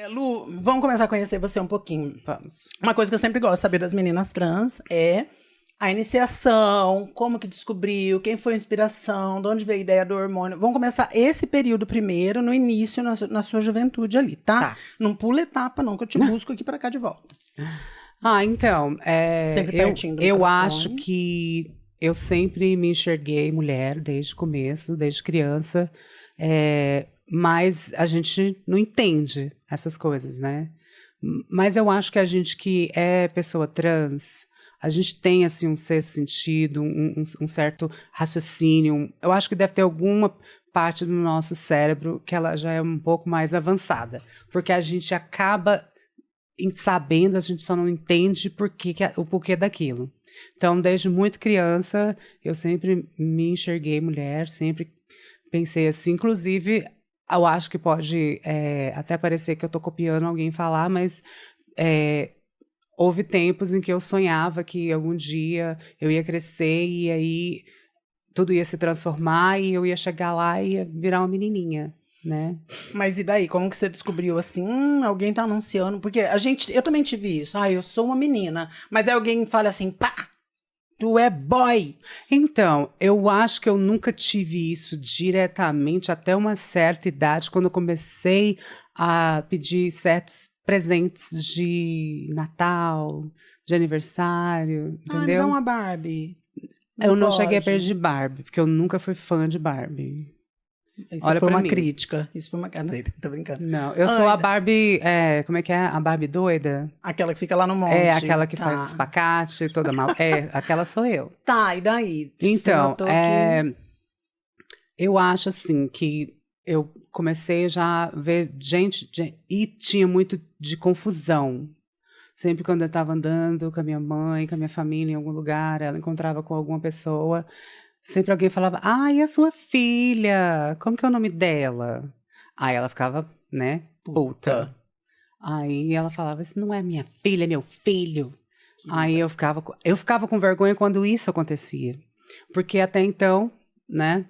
Lu, vamos começar a conhecer você um pouquinho. Vamos. Uma coisa que eu sempre gosto de saber das meninas trans é a iniciação, como que descobriu, quem foi a inspiração, de onde veio a ideia do hormônio. Vamos começar esse período primeiro, no início, na sua juventude ali, tá? Tá. Não pula etapa, não, que eu te busco aqui pra cá de volta. Então, Sempre pertinho do eu microfone. acho que eu sempre me enxerguei mulher desde o começo, desde criança, mas a gente não entende essas coisas, né? Mas eu acho que a gente que é pessoa trans, a gente tem assim um sexto sentido, um certo raciocínio. Eu acho que deve ter alguma parte do nosso cérebro que ela já é um pouco mais avançada, porque a gente acaba sabendo, a gente só não entende o porquê daquilo. Então, desde muito criança, eu sempre me enxerguei mulher, sempre pensei assim. Inclusive, eu acho que pode até parecer que eu estou copiando alguém falar, mas houve tempos em que eu sonhava que algum dia eu ia crescer e aí tudo ia se transformar e eu ia chegar lá e ia virar uma menininha. Né? Mas e daí? Como que você descobriu assim? Alguém tá anunciando? Porque eu também tive isso. Eu sou uma menina. Mas aí alguém fala assim, pá, tu é boy. Então, eu acho que eu nunca tive isso diretamente até uma certa idade, quando eu comecei a pedir certos presentes de Natal, de aniversário, entendeu? Me dá uma Barbie. Eu não cheguei a pedir Barbie, porque eu nunca fui fã de Barbie. Isso Olha foi uma mim. crítica. Isso foi uma... Não, tô brincando. Não, eu sou a Barbie... como é que é? A Barbie doida? Aquela que fica lá no monte. Aquela que faz espacate, toda mal. Aquela sou eu. Tá, e daí? Então, eu acho assim que eu comecei já a ver gente... E tinha muito de confusão. Sempre quando eu estava andando com a minha mãe, com a minha família em algum lugar, ela encontrava com alguma pessoa... Sempre alguém falava, e a sua filha? Como que é o nome dela? Aí ela ficava, né, puta. Aí ela falava, isso não é minha filha, é meu filho. Aí eu ficava com vergonha quando isso acontecia. Porque até então, né,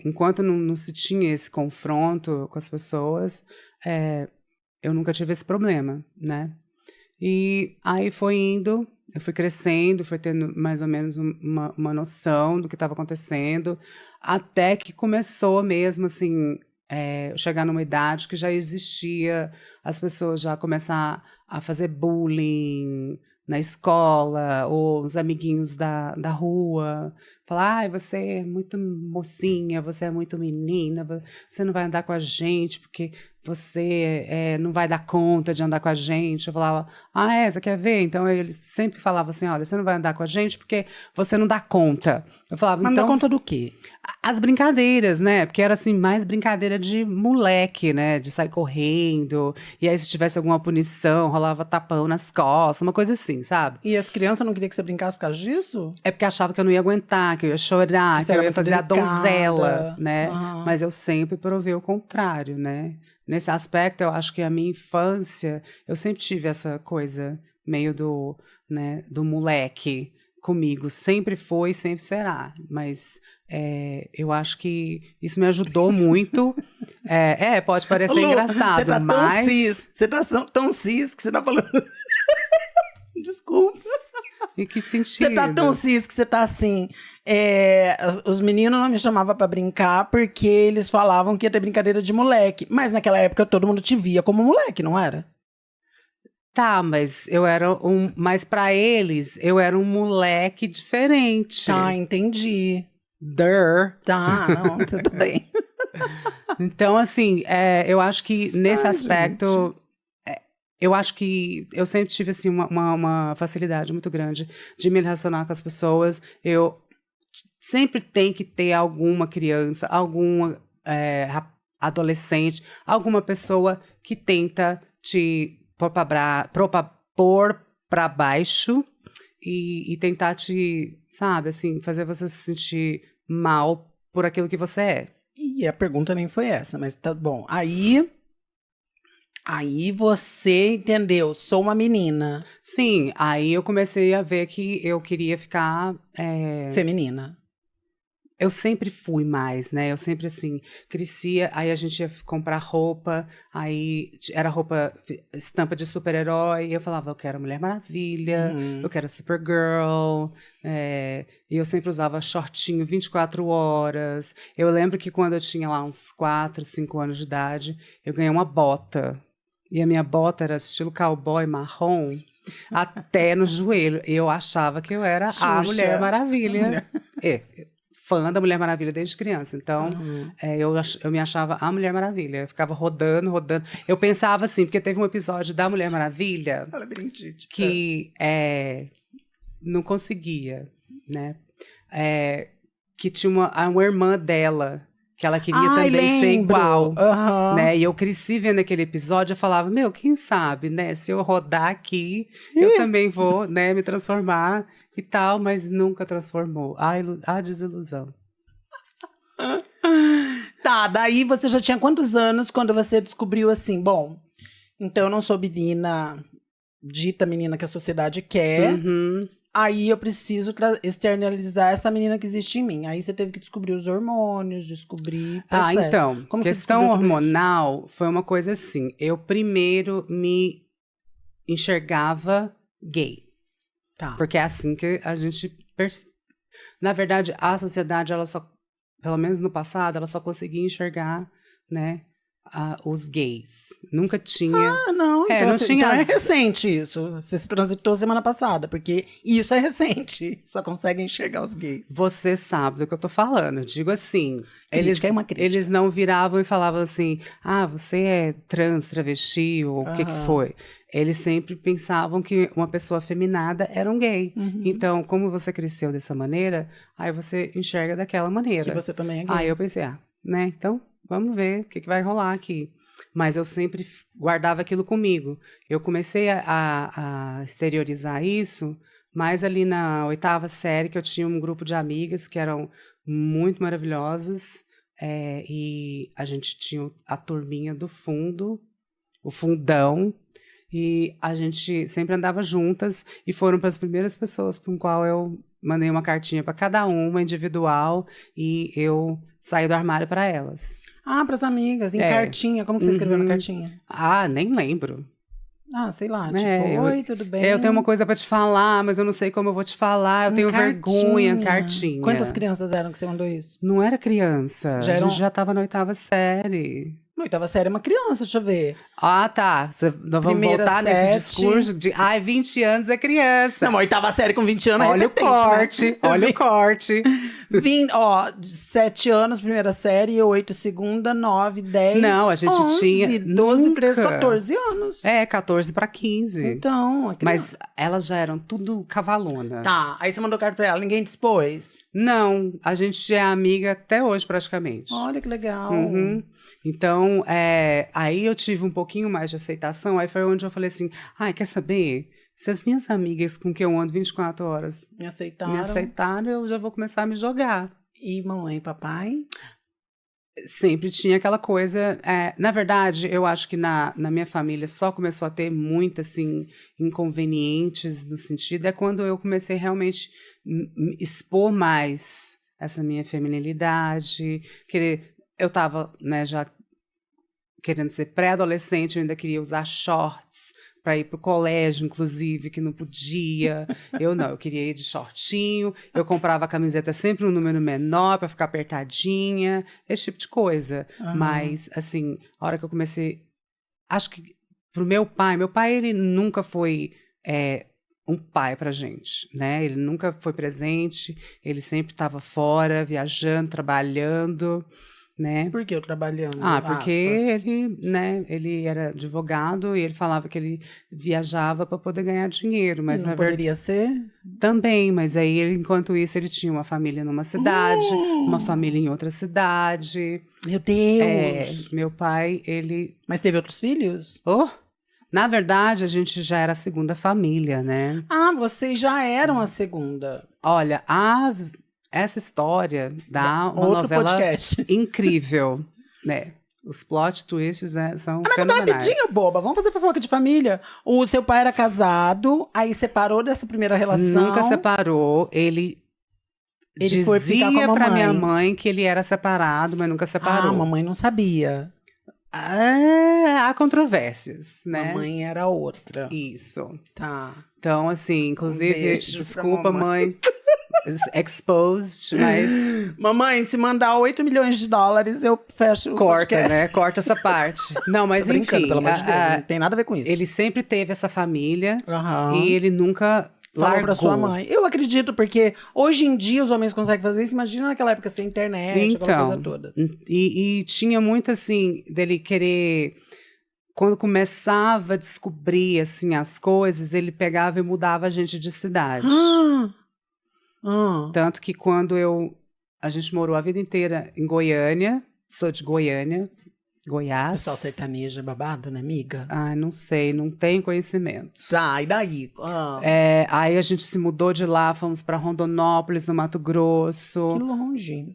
enquanto não se tinha esse confronto com as pessoas, eu nunca tive esse problema, né? E aí foi indo... Eu fui crescendo, fui tendo mais ou menos uma noção do que estava acontecendo, até que começou mesmo, assim, chegar numa idade que já existia, as pessoas já começar a fazer bullying na escola, ou os amiguinhos da rua, falar, você é muito mocinha, você é muito menina, você não vai andar com a gente, porque você não vai dar conta de andar com a gente. Eu falava, você quer ver? Então eles sempre falavam assim, olha, você não vai andar com a gente porque você não dá conta. Eu falava, mas então... não dá conta do quê? As brincadeiras, né? Porque era assim, mais brincadeira de moleque, né? De sair correndo. E aí, se tivesse alguma punição, rolava tapão nas costas, uma coisa assim, sabe? E as crianças não queriam que você brincasse por causa disso? É porque achava que eu não ia aguentar, que eu ia chorar, que eu ia fazer delicada, a donzela, né? Uhum. Mas eu sempre provei o contrário, né? Nesse aspecto, eu acho que a minha infância, eu sempre tive essa coisa meio do moleque comigo. Sempre foi e sempre será. Mas eu acho que isso me ajudou muito. Pode parecer Lu, engraçado, você tá mas... tão cis, você tá tão cis que você tá falando... Desculpa. Em que sentido? Você tá tão cis que você tá assim... os meninos não me chamavam pra brincar porque eles falavam que ia ter brincadeira de moleque. Mas naquela época todo mundo te via como moleque, não era? Tá, mas eu era mas pra eles, eu era um moleque diferente. Tá, entendi. Tá, não, tudo bem. Então, assim, eu acho que nesse aspecto... Eu acho que eu sempre tive assim, uma facilidade muito grande de me relacionar com as pessoas. Eu sempre tenho que ter alguma criança, algum adolescente, alguma pessoa que tenta te pôr pra baixo e tentar te, sabe, assim, fazer você se sentir mal por aquilo que você é. E a pergunta nem foi essa, mas tá bom. Aí você entendeu, sou uma menina. Sim, aí eu comecei a ver que eu queria ficar... Feminina. eu sempre fui mais, né? Eu sempre, assim, crescia, aí a gente ia comprar roupa, aí era roupa, estampa de super-herói, e eu falava, eu quero Mulher Maravilha, eu quero Supergirl, e eu sempre usava shortinho 24 horas. Eu lembro que quando eu tinha lá uns 4, 5 anos de idade, eu ganhei uma bota, e a minha bota era estilo cowboy marrom, até no joelho. Eu achava que eu era a Xuxa. Mulher Maravilha. Fã da Mulher Maravilha desde criança. Então, eu me achava a Mulher Maravilha. Eu ficava rodando, rodando. Eu pensava assim, porque teve um episódio da Mulher Maravilha que não conseguia, né? Que tinha uma irmã dela, que ela queria também ser igual. Né? E eu cresci vendo aquele episódio, eu falava, meu, quem sabe, né? Se eu rodar aqui, eu também vou, né, me transformar e tal, mas nunca transformou. A desilusão. Tá, daí você já tinha quantos anos quando você descobriu assim, bom, então eu não sou menina, dita menina que a sociedade quer, aí eu preciso externalizar essa menina que existe em mim. Aí você teve que descobrir os hormônios, descobrir processo. Então, como questão hormonal foi uma coisa assim, eu primeiro me enxergava gay. Tá. Porque é assim que a gente... Na verdade, a sociedade, ela só, pelo menos no passado, ela só conseguia enxergar, né, os gays. Nunca tinha... Ah, não. Então, não tinha... Então é recente isso. Você se transitou semana passada, porque isso é recente. Só consegue enxergar os gays. Você sabe do que eu tô falando. Eu digo assim... Crítica é uma crítica. Eles não viravam e falavam assim... Ah, você é trans, travesti, ou o que foi? Eles sempre pensavam que uma pessoa afeminada era um gay. Então, como você cresceu dessa maneira, aí você enxerga daquela maneira. Que você também é gay. Aí eu pensei, né? Então, vamos ver o que vai rolar aqui. Mas eu sempre guardava aquilo comigo. Eu comecei a exteriorizar isso, mais ali na 8ª série, que eu tinha um grupo de amigas que eram muito maravilhosas. E a gente tinha a turminha do fundo, o fundão. E a gente sempre andava juntas e foram para as primeiras pessoas com qual eu mandei uma cartinha para cada uma, individual, e eu saí do armário para elas. Ah, para as amigas, em cartinha. Como que você escreveu na cartinha? Ah, nem lembro. Ah, sei lá, tipo, oi, tudo bem? Eu tenho uma coisa para te falar, mas eu não sei como eu vou te falar, eu tenho vergonha, cartinha. Quantas crianças eram que você mandou isso? Não era criança, a gente já estava na 8ª série. Na 8ª série é uma criança, deixa eu ver. Ah, tá. Nós vamos voltar nesse discurso de 20 anos é criança. Não, 8ª série com 20 anos olha é o corte, né? Olha o corte. 7 anos, primeira série, 8, segunda, 9, 10, Não, a gente 11, tinha 12, 13, 14 anos. 14 para 15. Então, mas elas já eram tudo cavalona. Tá, aí você mandou carta pra ela, ninguém dispôs? Não, a gente é amiga até hoje praticamente. Olha que legal. Então, aí eu tive um pouquinho mais de aceitação, aí foi onde eu falei assim, quer saber? Se as minhas amigas com quem eu ando 24 horas me aceitaram, eu já vou começar a me jogar. E mamãe e papai? Sempre tinha aquela coisa... na verdade, eu acho que na minha família só começou a ter muito, assim, inconvenientes no sentido... quando eu comecei realmente a expor mais essa minha feminilidade, eu tava, né, já querendo ser pré-adolescente, eu ainda queria usar shorts para ir pro colégio, inclusive, que não podia. Eu queria ir de shortinho, eu comprava a camiseta sempre um número menor para ficar apertadinha, esse tipo de coisa. Mas, assim, a hora que eu comecei... Acho que pro meu pai ele nunca foi um pai pra gente, né? Ele nunca foi presente, ele sempre estava fora, viajando, trabalhando... Né? Por que eu trabalhando? Porque ele, né, ele era advogado e ele falava que ele viajava para poder ganhar dinheiro, mas não poderia ser? Também, mas aí enquanto isso ele tinha uma família numa cidade, uma família em outra cidade. Meu Deus! Meu pai, ele... Mas teve outros filhos? Na verdade, a gente já era a segunda família, né? Vocês já eram a segunda. Olha, essa história dá uma outro novela podcast. Incrível, né? Os plot twists são mas fenomenais. Rapidinho, boba. Vamos fazer fofoca de família. O seu pai era casado, aí separou dessa primeira relação. Nunca separou. Ele Ele foi ficar com a Dizia pra minha mamãe. mãe que ele era separado, mas nunca Ah, a separou. mamãe não sabia. Há controvérsias, né? Mamãe era outra. Isso. Tá. Então, assim, inclusive, beijo pra desculpa, mamãe. mãe. Exposed, mas Mamãe, se mandar 8 milhões de dólares, eu fecho o corta, podcast. né? Corta essa parte. Não, mas Tô brincando, enfim. pelo amor de Deus, não tem nada a ver com isso. Ele sempre teve essa família Aham. e ele nunca Falou largou. pra sua mãe. Eu acredito, porque hoje em dia os homens conseguem fazer isso. Imagina naquela época sem internet, aquela coisa toda. E tinha muito assim, dele querer. Quando começava a descobrir assim, as coisas, ele pegava e mudava a gente de cidade. Tanto que quando a gente morou a vida inteira em Goiânia, sou de Goiânia, Goiás. Pessoal sertanejo é babado, né, amiga? Ah, não sei, não tenho conhecimento. Tá, e daí? Aí a gente se mudou de lá, fomos para Rondonópolis, no Mato Grosso. Que longe.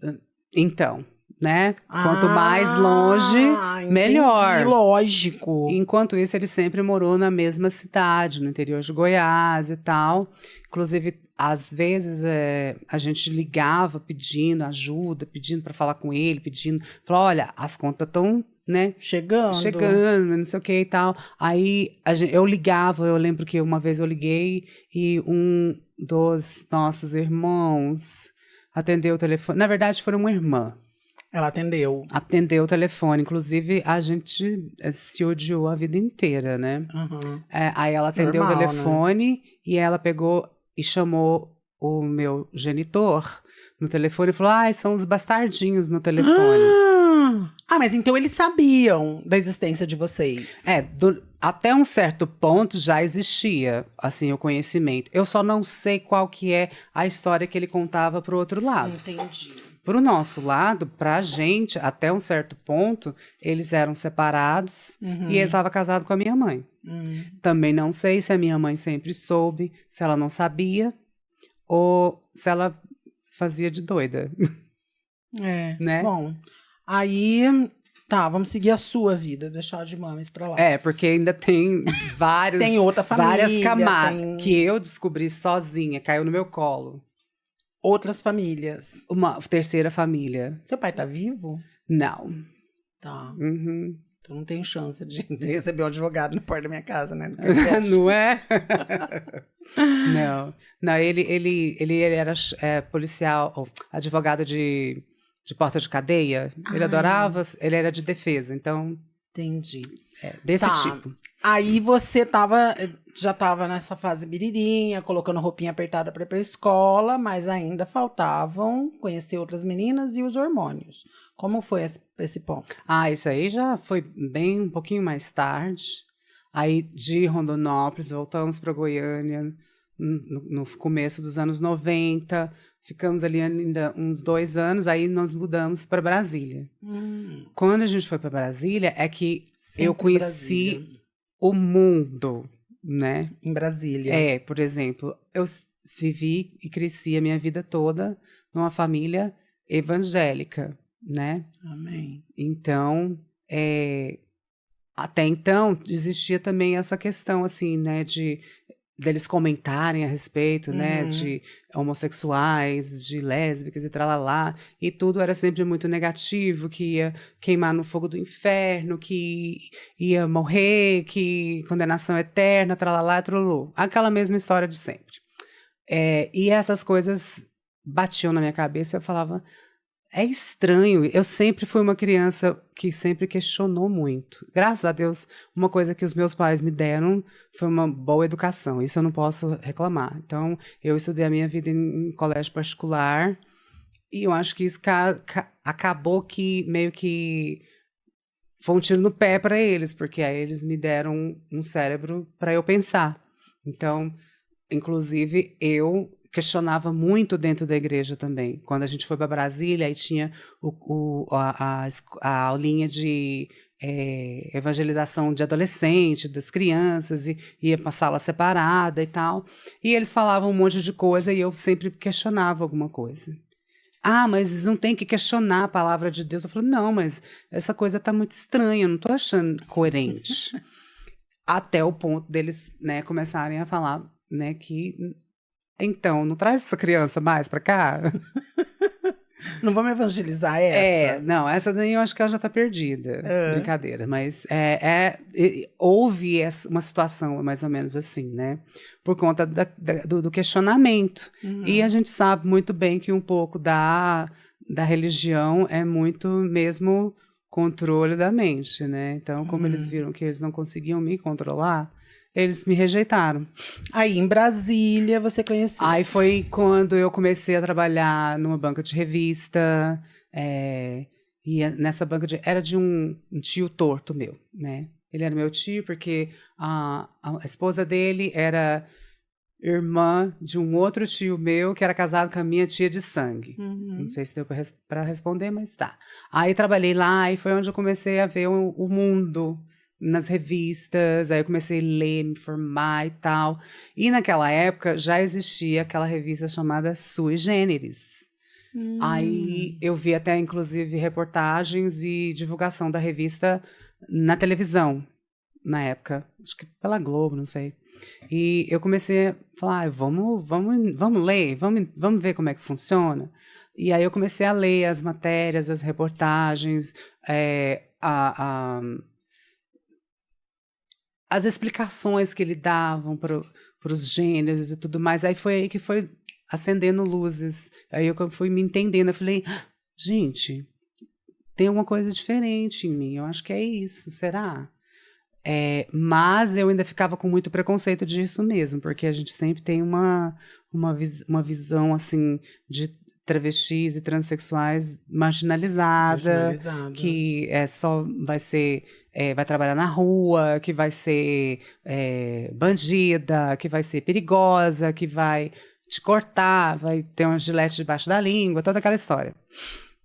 Então, né? Quanto mais longe, melhor. Entendi, lógico. Enquanto isso, ele sempre morou na mesma cidade, no interior de Goiás e tal. Inclusive, às vezes, a gente ligava pedindo ajuda, pedindo para falar com ele, falou, olha, as contas estão, né? Chegando, não sei o que e tal. Aí eu ligava, eu lembro que uma vez eu liguei e um dos nossos irmãos atendeu o telefone. Na verdade, foi uma irmã. Ela atendeu. Atendeu o telefone. Inclusive, a gente se odiou a vida inteira, né? Uhum. Aí ela atendeu Normal, o telefone e ela pegou e chamou o meu genitor no telefone e falou, são os bastardinhos no telefone. Mas então eles sabiam da existência de vocês. Até um certo ponto já existia, assim, o conhecimento. Eu só não sei qual que é a história que ele contava pro outro lado. Entendi. Pro nosso lado, pra gente, até um certo ponto, eles eram separados e ele estava casado com a minha mãe. Também não sei se a minha mãe sempre soube, se ela não sabia ou se ela fazia de doida. Né? Bom, aí, tá, vamos seguir a sua vida, deixar de mames pra lá. Porque ainda tem vários, tem outra família, várias camadas que eu descobri sozinha, caiu no meu colo. Outras famílias. Uma terceira família. Seu pai tá vivo? Não. Tá. Uhum. Então não tem chance de receber um advogado na porta da minha casa, né? Não é? Não, ele era policial, ou advogado de porta de cadeia. Ele adorava, ele era de defesa, então... Entendi. Desse tipo. Aí você já tava nessa fase biririnha, colocando roupinha apertada pra ir pra escola, mas ainda faltavam conhecer outras meninas e os hormônios. Como foi esse ponto? Isso aí já foi bem um pouquinho mais tarde. Aí de Rondonópolis voltamos para Goiânia no começo dos anos 90. Ficamos ali ainda uns 2 anos, aí nós mudamos para Brasília. Quando a gente foi para Brasília, é que Sempre eu conheci Brasília. O mundo, né? Em Brasília. Por exemplo, eu vivi e cresci a minha vida toda numa família evangélica, né? Amém. Então, até então, existia também essa questão, assim, né, deles comentarem a respeito, né, de homossexuais, de lésbicas e tralalá, e tudo era sempre muito negativo, que ia queimar no fogo do inferno, que ia morrer, que condenação eterna, tralalá, trululu. Aquela mesma história de sempre. E essas coisas batiam na minha cabeça e eu falava... É estranho, eu sempre fui uma criança que sempre questionou muito. Graças a Deus, uma coisa que os meus pais me deram foi uma boa educação, isso eu não posso reclamar. Então, eu estudei a minha vida em colégio particular e eu acho que isso acabou que meio que foi um tiro no pé para eles, porque aí eles me deram um cérebro para eu pensar. Então, inclusive, eu... questionava muito dentro da igreja também. Quando a gente foi para Brasília, aí tinha a aulinha de evangelização de adolescente, das crianças, e ia para sala separada e tal. E eles falavam um monte de coisa e eu sempre questionava alguma coisa. Mas não tem que questionar a palavra de Deus. Eu falei, não, mas essa coisa está muito estranha, eu não estou achando coerente. Até o ponto deles, né, começarem a falar, né, que então, não traz essa criança mais pra cá? Não vamos evangelizar essa? Não, essa daí eu acho que ela já tá perdida. Brincadeira, mas houve uma situação mais ou menos assim, né? Por conta do questionamento. E a gente sabe muito bem que um pouco da religião é muito mesmo controle da mente, né? Então, como eles viram que eles não conseguiam me controlar, eles me rejeitaram. Aí, em Brasília, você conheceu? Aí foi quando eu comecei a trabalhar numa banca de revista. E nessa banca era de um tio torto meu, né? Ele era meu tio porque a esposa dele era irmã de um outro tio meu que era casado com a minha tia de sangue. Não sei se deu para responder, mas tá. Aí trabalhei lá e foi onde eu comecei a ver o mundo nas revistas, aí eu comecei a ler, me informar e tal. E naquela época já existia aquela revista chamada Sui Generis. Aí eu vi até, inclusive, reportagens e divulgação da revista na televisão, na época. Acho que pela Globo, não sei. E eu comecei a falar, vamos ler, vamos ver como é que funciona. E aí eu comecei a ler as matérias, as reportagens, as explicações que ele davam para os gêneros e tudo mais. Aí foi aí que foi acendendo luzes. Aí eu fui me entendendo. Eu falei, gente, tem uma coisa diferente em mim. Eu acho que é isso. Será? Mas eu ainda ficava com muito preconceito disso mesmo, porque a gente sempre tem uma visão assim de travestis e transexuais marginalizada. Que só vai ser vai trabalhar na rua, que vai ser bandida, que vai ser perigosa, que vai te cortar, vai ter um gilete debaixo da língua, toda aquela história.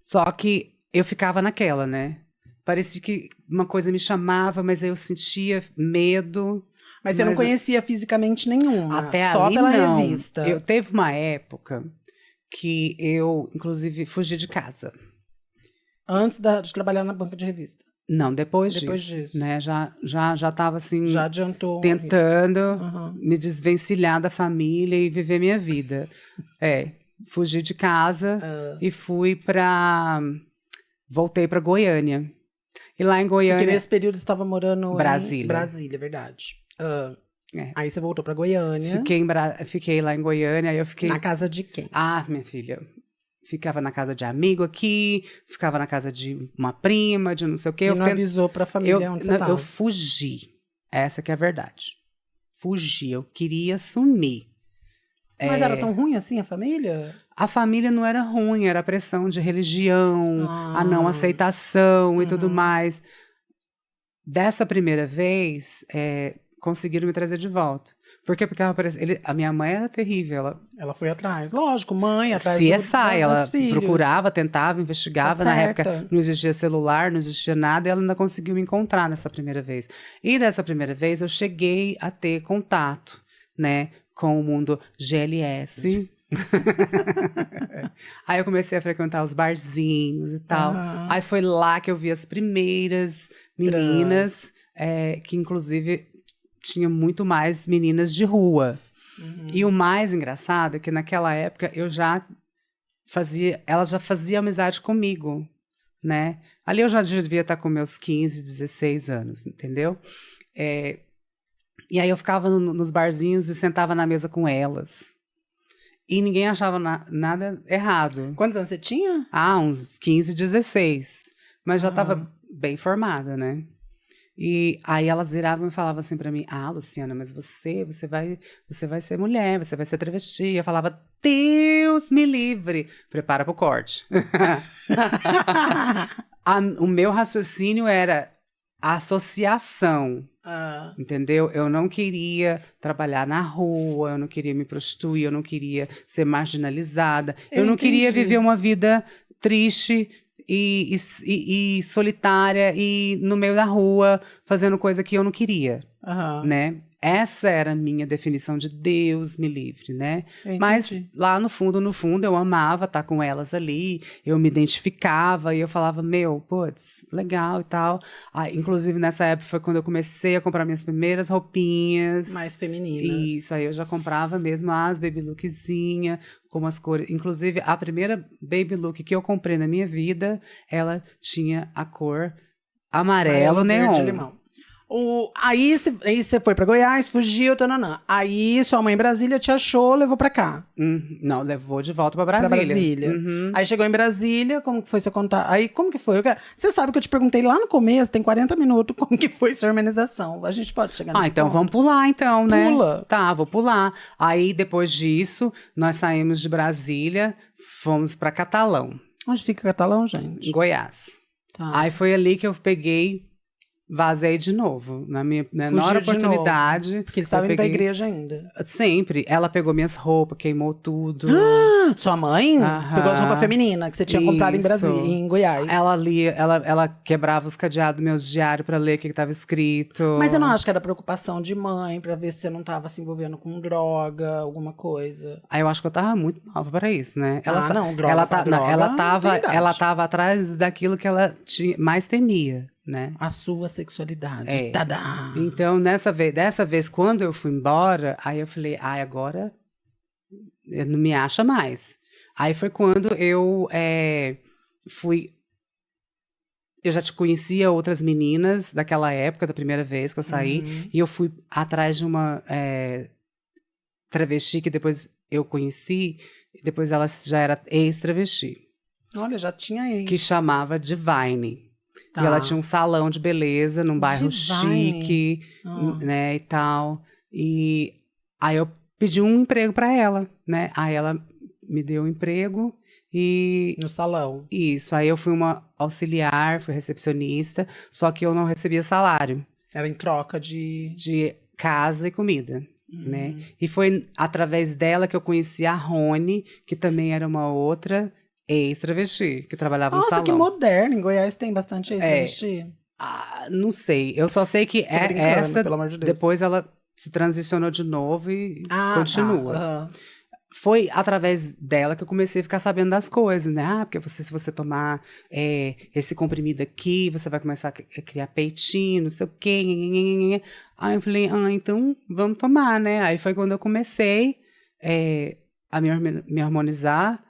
Só que eu ficava naquela, né? Parecia que uma coisa me chamava, mas eu sentia medo. Mas você não conhecia fisicamente nenhuma? Até só ali, pela não. revista? Teve uma época que eu, inclusive, fugi de casa. Antes de trabalhar na banca de revista? Não, depois disso. Né? Já tava assim... Já adiantou. Tentando me desvencilhar da família e viver minha vida. Fugi de casa e voltei para Goiânia. E lá em Goiânia... Porque nesse período você estava morando Brasília. Em Brasília, verdade. Aí você voltou para Goiânia. Fiquei lá em Goiânia, aí eu fiquei... Na casa de quem? Ah, minha filha... Ficava na casa de amigo aqui, ficava na casa de uma prima, de não sei o quê. E não avisou pra família onde você estava? Eu fugi. Essa que é a verdade. Fugi, eu queria sumir. Mas era tão ruim assim a família? A família não era ruim, era a pressão de religião, a não aceitação e tudo mais. Dessa primeira vez, conseguiram me trazer de volta. Por quê? Porque a minha mãe era terrível. Ela foi atrás. Lógico, mãe atrás CSI, ela filhos. Procurava, tentava, investigava. Na época não existia celular, não existia nada. E ela ainda conseguiu me encontrar nessa primeira vez. E nessa primeira vez eu cheguei a ter contato, né, com o mundo GLS. Aí eu comecei a frequentar os barzinhos e tal. Aí foi lá que eu vi as primeiras meninas, que inclusive... tinha muito mais meninas de rua. E o mais engraçado é que naquela época ela já fazia amizade comigo, né? Ali eu já devia estar com meus 15, 16 anos, entendeu? E aí eu ficava nos barzinhos e sentava na mesa com elas. E ninguém achava nada errado. Quantos anos você tinha? Uns 15, 16. Mas já estava bem formada, né? E aí elas viravam e falavam assim pra mim, Luciana, mas você vai ser mulher, você vai ser travesti. Eu falava, Deus me livre. Prepara pro corte. O meu raciocínio era associação. Entendeu? Eu não queria trabalhar na rua, eu não queria me prostituir, eu não queria ser marginalizada. Eu não queria viver uma vida triste e solitária e no meio da rua fazendo coisa que eu não queria. Aham. né? Essa era a minha definição de Deus me livre, né? Mas lá no fundo, eu amava estar com elas ali, eu me identificava e eu falava, meu, putz, legal e tal. Ah, inclusive, nessa época foi quando eu comecei a comprar minhas primeiras roupinhas. Mais femininas. Isso, aí eu já comprava mesmo as baby lookzinha, com as cores. Inclusive, a primeira baby look que eu comprei na minha vida, ela tinha a cor amarelo neon. Verde, limão. Aí você foi pra Goiás, fugiu, tananã. Aí sua mãe em Brasília te achou, levou pra cá. Não, levou de volta pra Brasília. Aí chegou em Brasília, como que foi você contar? Aí, como que foi? Você sabe que eu te perguntei lá no começo, tem 40 minutos, como que foi sua harmonização. A gente pode chegar nesse então ponto? vamos pular então, né? Pula. Tá, vou pular. Aí, depois disso, nós saímos de Brasília, fomos pra Catalão. Onde fica Catalão, gente? Em Goiás. Tá. Aí foi ali que eu peguei... Vazei de novo, na minha menor oportunidade. Porque eles estavam indo pra igreja ainda. Sempre. Ela pegou minhas roupas, queimou tudo. Sua mãe pegou as roupas femininas que você tinha comprado em Brasília, em Goiás. Ela lia, ela quebrava os cadeados meus diários pra ler o que estava escrito. Mas eu não acho que era preocupação de mãe, pra ver se você não tava se envolvendo com droga, alguma coisa. Aí eu acho que eu tava muito nova pra isso, né? Não, droga ela tava atrás daquilo que ela mais temia. Né? A sua sexualidade. Tadá. Então, dessa vez, quando eu fui embora, aí eu falei, agora não me acha mais. Aí foi quando eu fui... Eu já te conhecia outras meninas daquela época, da primeira vez que eu saí, e eu fui atrás de uma travesti que depois eu conheci, depois ela já era ex-travesti. Olha, já tinha ex. Que chamava Divine. Tá. E ela tinha um salão de beleza num bairro chique, né, e tal. E aí eu pedi um emprego pra ela, né? Aí ela me deu um emprego e... No salão. Isso, aí eu fui uma auxiliar, fui recepcionista, só que eu não recebia salário. Era em troca de... De casa e comida, né? E foi através dela que eu conheci a Rony, que também era uma outra... ex-travesti, que trabalhava no salão. Nossa, que moderno. Em Goiás tem bastante ex-travesti. Não sei. Eu só sei que essa... Pelo amor de Deus. Depois ela se transicionou de novo e continua. Tá. Foi através dela que eu comecei a ficar sabendo das coisas, né? Porque se você tomar esse comprimido aqui, você vai começar a criar peitinho, não sei o quê. Aí eu falei, então vamos tomar, né? Aí foi quando eu comecei a me harmonizar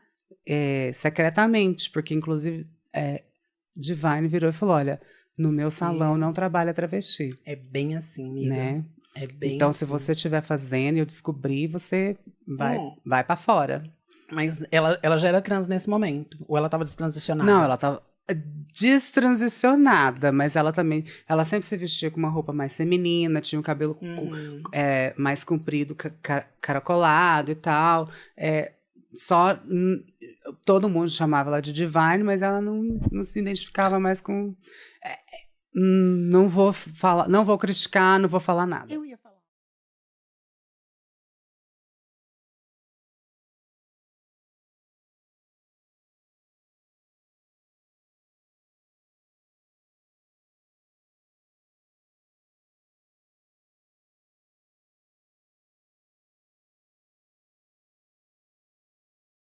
secretamente, porque inclusive Divine virou e falou, olha, no meu salão não trabalha travesti. É bem assim, amiga. Né? É bem então, assim. se você estiver fazendo e eu descobrir, você vai pra fora. Mas ela já era trans nesse momento? Ou ela tava destransicionada? Não, ela tava destransicionada, mas ela sempre se vestia com uma roupa mais feminina, tinha o cabelo mais comprido, caracolado e tal. Todo mundo chamava ela de Divine, mas ela não se identificava mais com... não vou criticar, não vou falar nada. Eu ia falar.